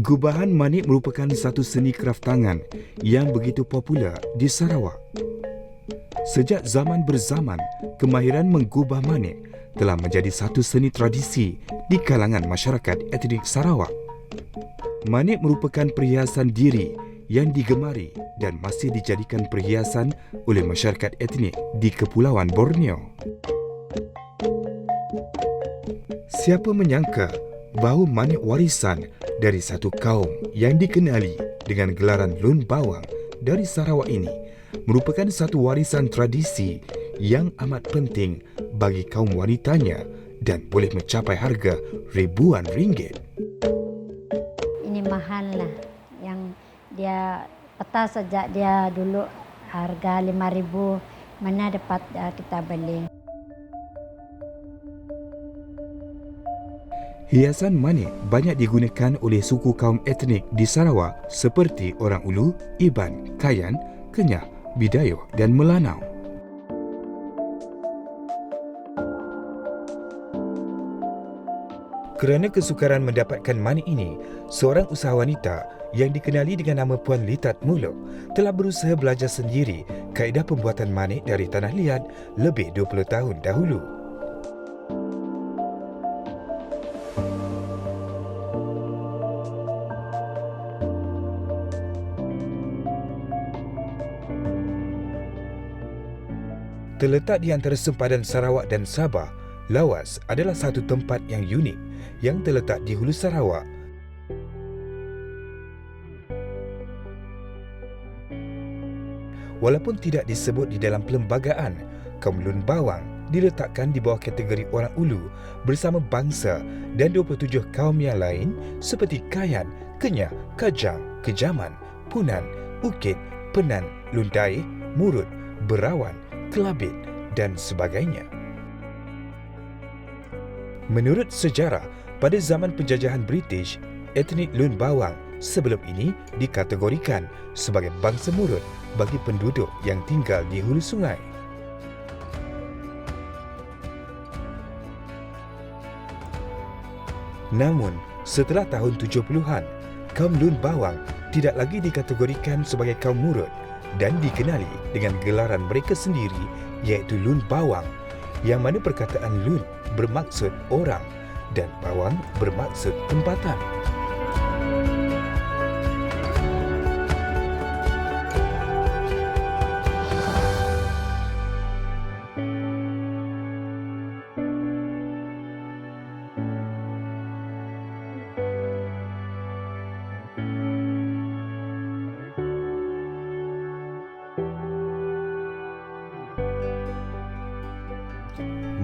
Gubahan manik merupakan satu seni kraftangan yang begitu popular di Sarawak. Sejak zaman berzaman, kemahiran menggubah manik telah menjadi satu seni tradisi di kalangan masyarakat etnik Sarawak. Manik merupakan perhiasan diri yang digemari dan masih dijadikan perhiasan oleh masyarakat etnik di Kepulauan Borneo. Siapa menyangka bahawa manik warisan dari satu kaum yang dikenali dengan gelaran Lun Bawang dari Sarawak ini merupakan satu warisan tradisi yang amat penting bagi kaum wanitanya dan boleh mencapai harga ribuan ringgit. Ini mahal lah, yang dia peta sejak dia dulu harga 5,000, mana dapat kita beli. Hiasan manik banyak digunakan oleh suku kaum etnik di Sarawak seperti orang Ulu, Iban, Kayan, Kenyah, Bidayuh dan Melanau. Kerana kesukaran mendapatkan manik ini, seorang usaha wanita yang dikenali dengan nama Puan Litat Muluk telah berusaha belajar sendiri kaedah pembuatan manik dari tanah liat lebih 20 tahun dahulu. Terletak di antara sempadan Sarawak dan Sabah, Lawas adalah satu tempat yang unik yang terletak di hulu Sarawak. Walaupun tidak disebut di dalam perlembagaan, kaum Lun Bawang diletakkan di bawah kategori orang Ulu bersama bangsa dan 27 kaum yang lain seperti Kayan, Kenyah, Kajang, Kejaman, Punan, Ukit, Penan, Lundaih, Murut, Berawan, Kelabit dan sebagainya. Menurut sejarah, pada zaman penjajahan British, etnik Lun Bawang sebelum ini dikategorikan sebagai bangsa Murut bagi penduduk yang tinggal di hulu sungai. Namun, setelah tahun 70-an, kaum Lun Bawang tidak lagi dikategorikan sebagai kaum Murut dan dikenali dengan gelaran mereka sendiri iaitu Lun Bawang, yang mana perkataan Lun bermaksud orang dan Bawang bermaksud tempatan.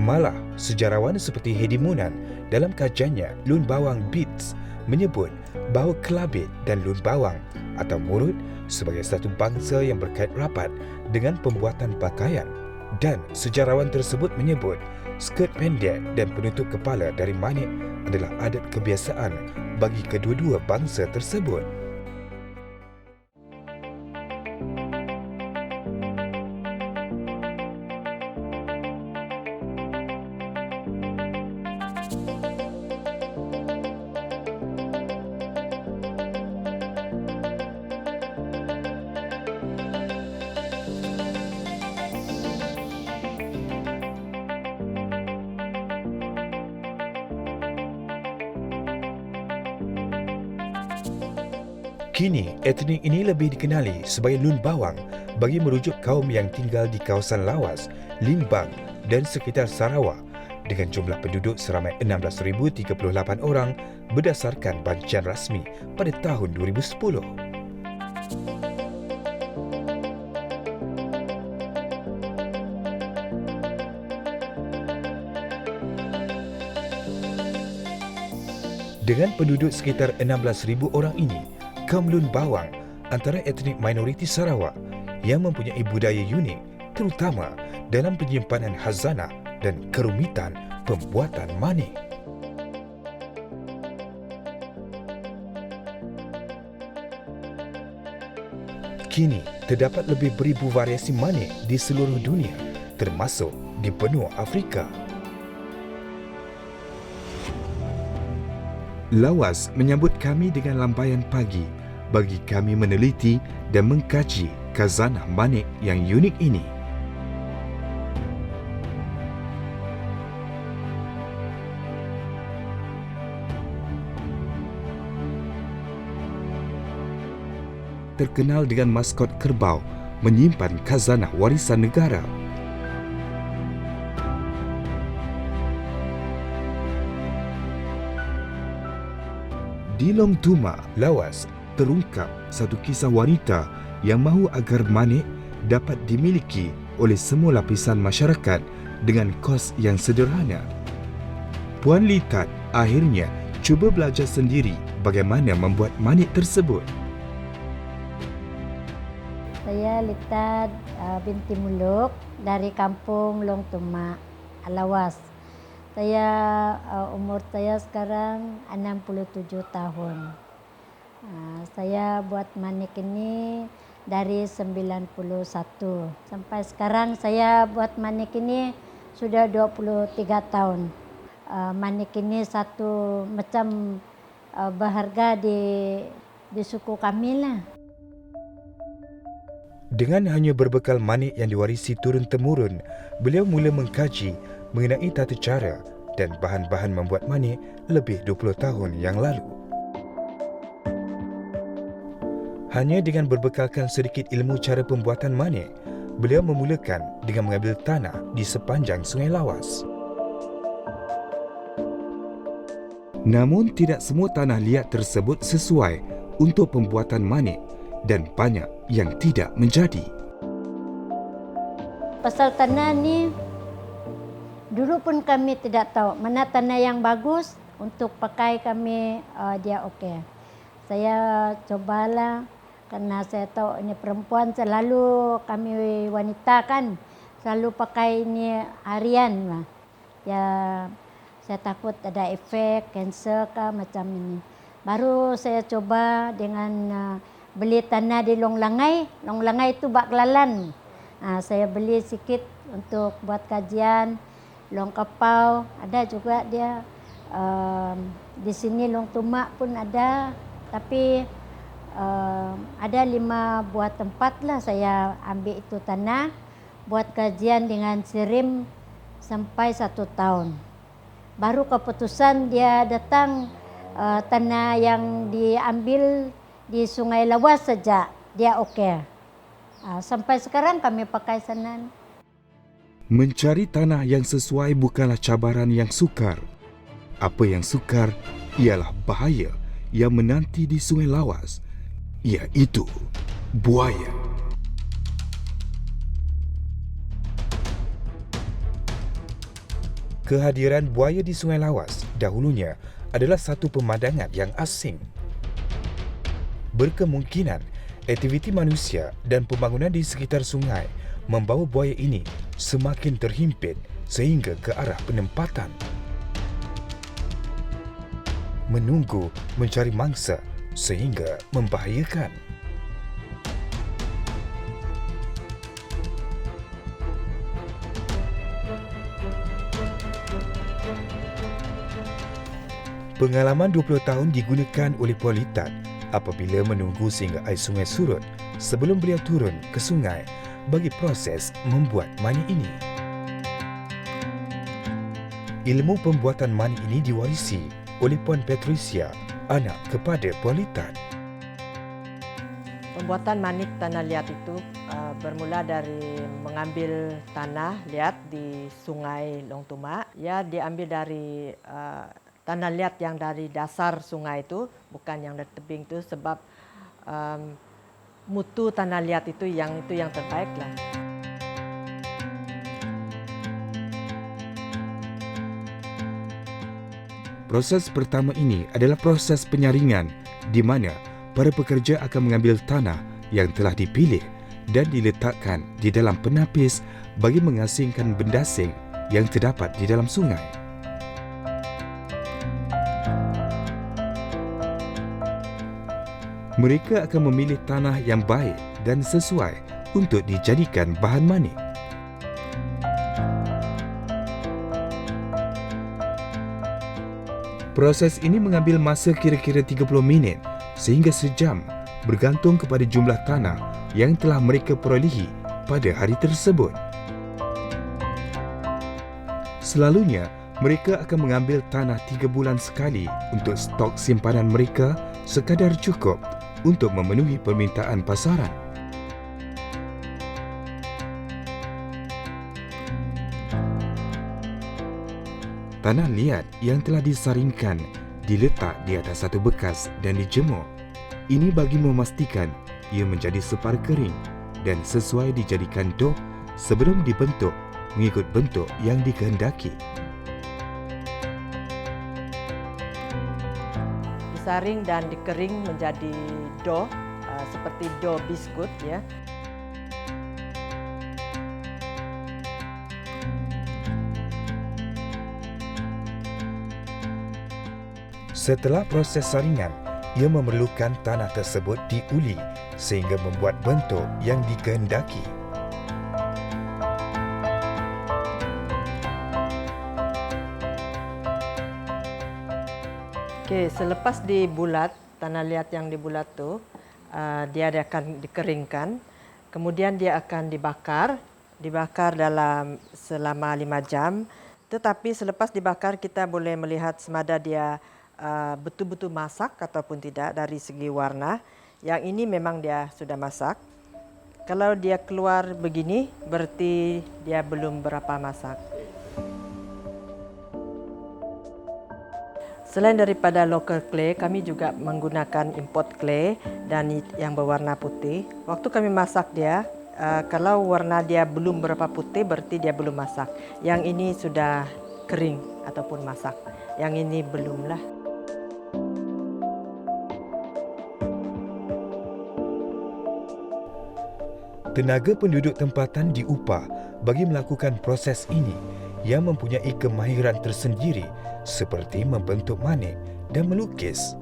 Malah, sejarawan seperti Hedi Munan dalam kajiannya Lun Bawang Beats menyebut bahawa Kelabit dan Lun Bawang atau Murut sebagai satu bangsa yang berkait rapat dengan pembuatan pakaian, dan sejarawan tersebut menyebut skirt pendek dan penutup kepala dari manik adalah adat kebiasaan bagi kedua-dua bangsa tersebut. Kini, etnik ini lebih dikenali sebagai Lun Bawang bagi merujuk kaum yang tinggal di kawasan Lawas, Limbang dan sekitar Sarawak dengan jumlah penduduk seramai 16,038 orang berdasarkan bancian rasmi pada tahun 2010. Dengan penduduk sekitar 16,000 orang ini, kaum Lun Bawang antara etnik minoriti Sarawak yang mempunyai budaya unik, terutama dalam penyimpanan khazanah dan kerumitan pembuatan manik. Kini, terdapat lebih beribu variasi manik di seluruh dunia, termasuk di benua Afrika. Lawas menyambut kami dengan lambaian pagi bagi kami meneliti dan mengkaji khazanah manik yang unik ini. Terkenal dengan maskot kerbau, menyimpan khazanah warisan negara. Di Long Tuma, Lawas, terungkap satu kisah wanita yang mahu agar manik dapat dimiliki oleh semua lapisan masyarakat dengan kos yang sederhana. Puan Litat akhirnya cuba belajar sendiri bagaimana membuat manik tersebut. Saya Litat binti Muluk dari kampung Long Tuma, Lawas. Saya umur saya sekarang 67 tahun. Saya buat manik ini dari 91. Sampai sekarang saya buat manik ini sudah 23 tahun. Manik ini satu macam berharga di suku kami lah. Dengan hanya berbekal manik yang diwarisi turun-temurun, beliau mula mengkaji mengenai tata cara dan bahan-bahan membuat manik lebih 20 tahun yang lalu. Hanya dengan berbekalkan sedikit ilmu cara pembuatan manik, beliau memulakan dengan mengambil tanah di sepanjang Sungai Lawas. Namun tidak semua tanah liat tersebut sesuai untuk pembuatan manik dan banyak yang tidak menjadi. Pasal tanah ni, dulu pun kami tidak tahu mana tanah yang bagus untuk pakai kami, dia okey. Saya cobalah karena saya tahu ini perempuan, selalu kami wanita kan selalu pakai ini harian lah. Ya, saya takut ada efek kanser kah macam ini. Baru saya coba dengan beli tanah di Long Langai. Long Langai itu Bak Kelalan. Saya beli sikit untuk buat kajian. Long Kapau ada juga dia. Di sini Long Tuma pun ada. Tapi ada 5 buah tempat lah saya ambil itu tanah. Buat kajian dengan sirim sampai 1 tahun. Baru keputusan dia datang tanah yang diambil di Sungai Lawas saja dia okey. Sampai sekarang kami pakai sana. Mencari tanah yang sesuai bukanlah cabaran yang sukar. Apa yang sukar ialah bahaya yang menanti di Sungai Lawas, iaitu buaya. Kehadiran buaya di Sungai Lawas dahulunya adalah satu pemandangan yang asing. Berkemungkinan aktiviti manusia dan pembangunan di sekitar sungai membawa buaya ini semakin terhimpit sehingga ke arah penempatan. Menunggu mencari mangsa sehingga membahayakan. Pengalaman 20 tahun digunakan oleh Puan Litat apabila menunggu sehingga air sungai surut sebelum beliau turun ke sungai bagi proses membuat manik ini. Ilmu pembuatan manik ini diwarisi oleh Puan Patricia, anak kepada Puan Litat. Pembuatan manik tanah liat itu bermula dari mengambil tanah liat di Sungai Long Tuma. Ya, diambil dari tanah liat yang dari dasar sungai itu, bukan yang dari tebing itu, sebab mutu tanah liat itu yang terbaik lah. Proses pertama ini adalah proses penyaringan di mana para pekerja akan mengambil tanah yang telah dipilih dan diletakkan di dalam penapis bagi mengasingkan benda asing yang terdapat di dalam sungai. Mereka akan memilih tanah yang baik dan sesuai untuk dijadikan bahan manik. Proses ini mengambil masa kira-kira 30 minit sehingga sejam, bergantung kepada jumlah tanah yang telah mereka perolehi pada hari tersebut. Selalunya, mereka akan mengambil tanah 3 bulan sekali untuk stok simpanan mereka sekadar cukup untuk memenuhi permintaan pasaran. Tanah liat yang telah disaringkan diletak di atas satu bekas dan dijemur. Ini bagi memastikan ia menjadi separa kering dan sesuai dijadikan doh sebelum dibentuk mengikut bentuk yang dikehendaki. Disaring dan dikering menjadi dough, seperti dough biskut ya. Setelah proses saringan, ia memerlukan tanah tersebut diuli sehingga membuat bentuk yang dikehendaki. Okey, selepas dibulat, tanah liat yang dibulat tu, dia akan dikeringkan. Kemudian dia akan dibakar dalam selama 5 jam. Tetapi selepas dibakar kita boleh melihat semada dia betul-betul masak ataupun tidak dari segi warna. Yang ini memang dia sudah masak. Kalau dia keluar begini, berarti dia belum berapa masak. Selain daripada local clay, kami juga menggunakan import clay dan yang berwarna putih. Waktu kami masak dia, kalau warna dia belum berapa putih, berarti dia belum masak. Yang ini sudah kering ataupun masak. Yang ini belumlah. Tenaga penduduk tempatan diupah bagi melakukan proses ini yang mempunyai kemahiran tersendiri seperti membentuk manik dan melukis.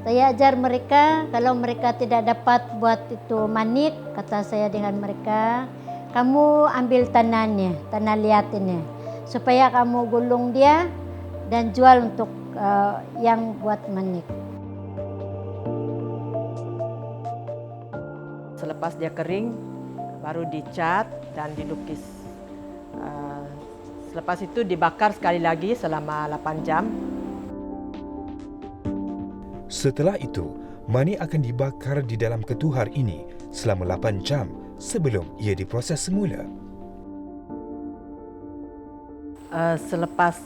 Saya ajar mereka, kalau mereka tidak dapat buat itu manik, kata saya dengan mereka, kamu ambil tanahnya, tanah liat ini, supaya kamu gulung dia dan jual untuk yang buat manik. Selepas dia kering, baru dicat dan dilukis. Selepas itu dibakar sekali lagi selama 8 jam. Setelah itu, manik akan dibakar di dalam ketuhar ini selama 8 jam sebelum ia diproses semula. Selepas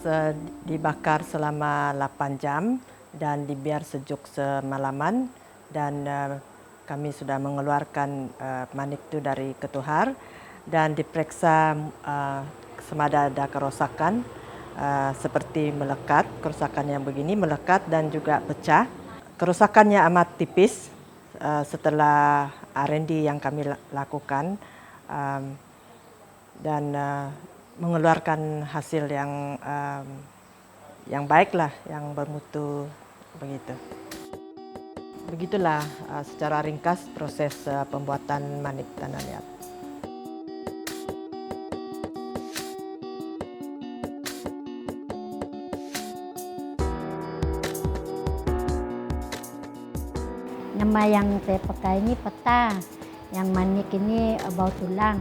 dibakar selama 8 jam dan dibiar sejuk semalaman dan kami sudah mengeluarkan manik itu dari ketuhar dan diperiksa semada ada kerosakan seperti melekat, kerosakan yang begini melekat dan juga pecah. Kerosakannya amat tipis setelah R&D yang kami lakukan dan mengeluarkan hasil yang baiklah, yang bermutu begitu. Begitulah secara ringkas proses pembuatan manik tanah liat. Nama yang saya pakai ini peta, yang manik ini bau tulang.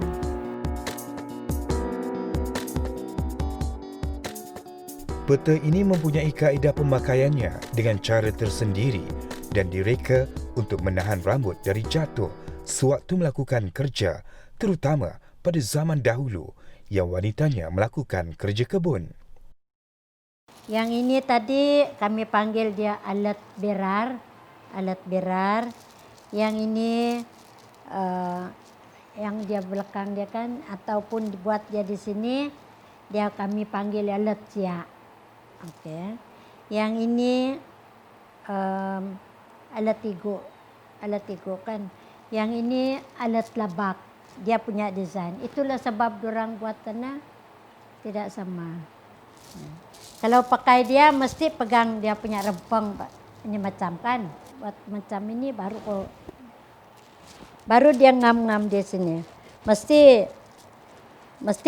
Peta ini mempunyai kaedah pemakaiannya dengan cara tersendiri dan direka untuk menahan rambut dari jatuh sewaktu melakukan kerja, terutama pada zaman dahulu yang wanitanya melakukan kerja kebun. Yang ini tadi kami panggil dia alat berar. Alat berar. Yang ini yang dia belakang dia kan, ataupun dibuat dia di sini, dia kami panggil alat siak. Okey. Yang ini alat tigo kan. Yang ini alat labak. Dia punya desain. Itulah sebab orang buat tanah tidak sama. Kalau pakai dia mesti pegang dia punya rempang. Ini macam kan. Buat macam ini baru dia ngam-ngam di sini. Mesti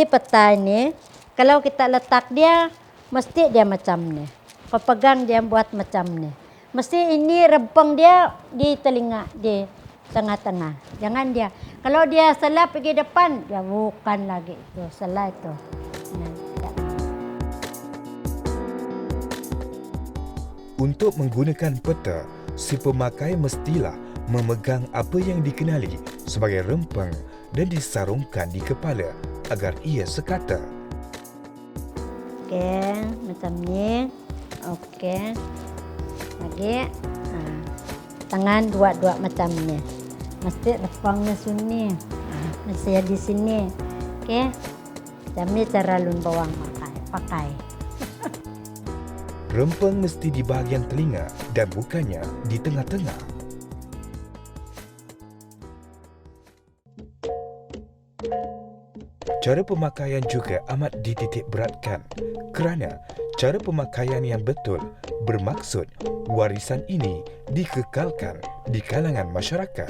peta ini. Kalau kita letak dia, mesti dia macam ni. Kau pegang dia buat macam ni. Mesti ini rempang dia di telinga, di tengah-tengah. Jangan dia. Kalau dia salah pergi depan, dia bukan lagi itu. Salah itu. Untuk menggunakan peta, si pemakai mestilah memegang apa yang dikenali sebagai rempang dan disarungkan di kepala agar ia sekata. Okey, macam ni. Okey. Lagi. Tangan dua-dua macam ni. Mesti rempangnya sini. Mesti di sini. Okey. Macam ni cara lun bawang pakai. Rempang mesti di bahagian telinga dan bukannya di tengah-tengah. Cara pemakaian juga amat dititik beratkan kerana cara pemakaian yang betul bermaksud warisan ini dikekalkan di kalangan masyarakat.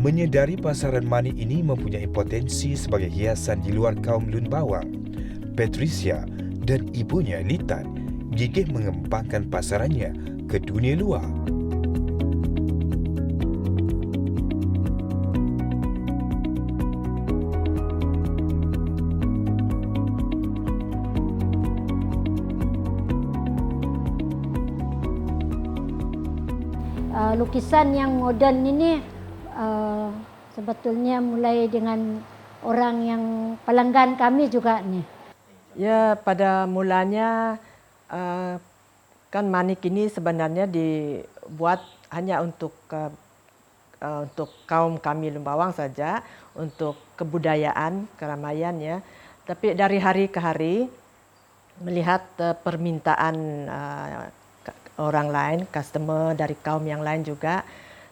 Menyedari pasaran manik ini mempunyai potensi sebagai hiasan di luar kaum Lun Bawang, Patricia dan ibunya Litan gigih mengembangkan pasarannya ke dunia luar. Lukisan yang moden ini sebetulnya mulai dengan orang yang pelanggan kami juga nih. Ya, pada mulanya kan manik ini sebenarnya dibuat hanya untuk kaum kami Lun Bawang saja, untuk kebudayaan, keramaian ya. Tapi dari hari ke hari melihat permintaan orang lain, customer dari kaum yang lain juga,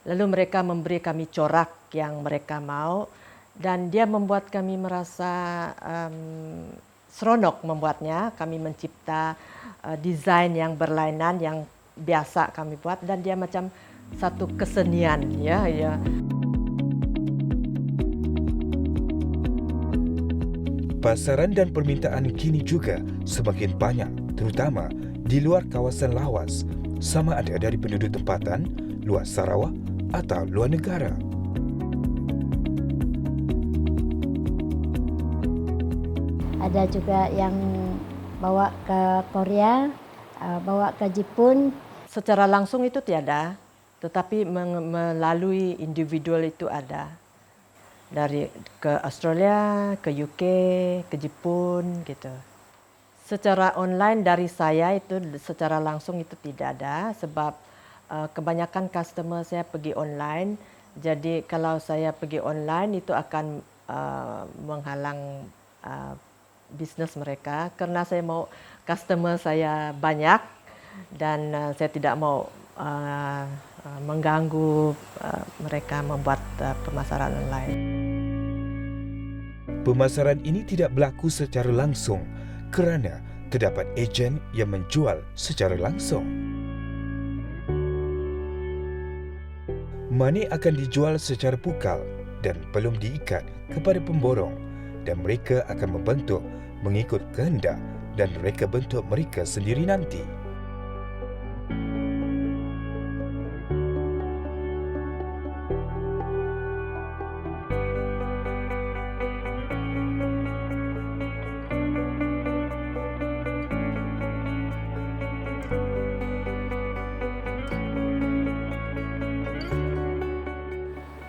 lalu mereka memberi kami corak yang mereka mau dan dia membuat kami merasa seronok membuatnya. Kami mencipta desain yang berlainan yang biasa kami buat dan dia macam satu kesenian ya. Pasaran dan permintaan kini juga semakin banyak, terutama di luar kawasan lawas, sama ada dari penduduk tempatan, luar Sarawak atau luar negara. Ada juga yang bawa ke Korea, bawa ke Jepun. Secara langsung itu tiada, tetapi melalui individual itu ada. dari ke Australia, ke UK, ke Jepun gitu. Secara online dari saya itu secara langsung itu tidak ada sebab kebanyakan customer saya pergi online. Jadi kalau saya pergi online itu akan menghalang bisnes mereka karena saya mau customer saya banyak dan saya tidak mau mengganggu mereka membuat pemasaran online. Pemasaran ini tidak berlaku secara langsung kerana terdapat ejen yang menjual secara langsung. Money akan dijual secara pukal dan belum diikat kepada pemborong dan mereka akan membentuk mengikut kehendak dan reka bentuk mereka sendiri nanti.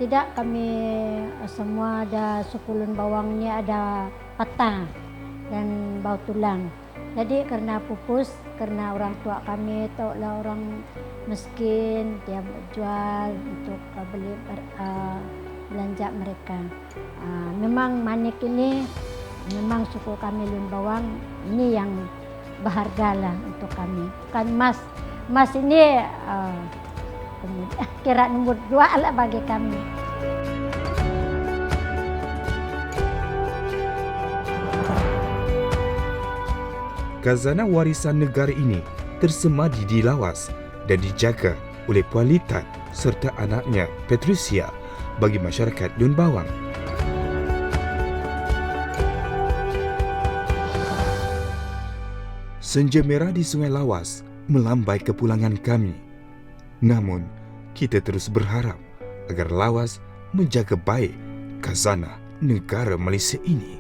Tidak, kami semua ada sukulun bawangnya ada patah dan bau tulang. Jadi karena pupus, karena orang tua kami lah orang miskin, dia jual untuk beli belanja mereka. Memang manik ini, memang suku kami Lun Bawang ini yang berharga lah untuk kami. Kan emas ini kira nomor 2 lah bagi kami. Khazanah warisan negara ini tersemadi di Lawas dan dijaga oleh Puan Litan serta anaknya Patricia bagi masyarakat Lun Bawang. Senja merah di Sungai Lawas melambai kepulangan kami. Namun, kita terus berharap agar Lawas menjaga baik khazanah negara Malaysia ini.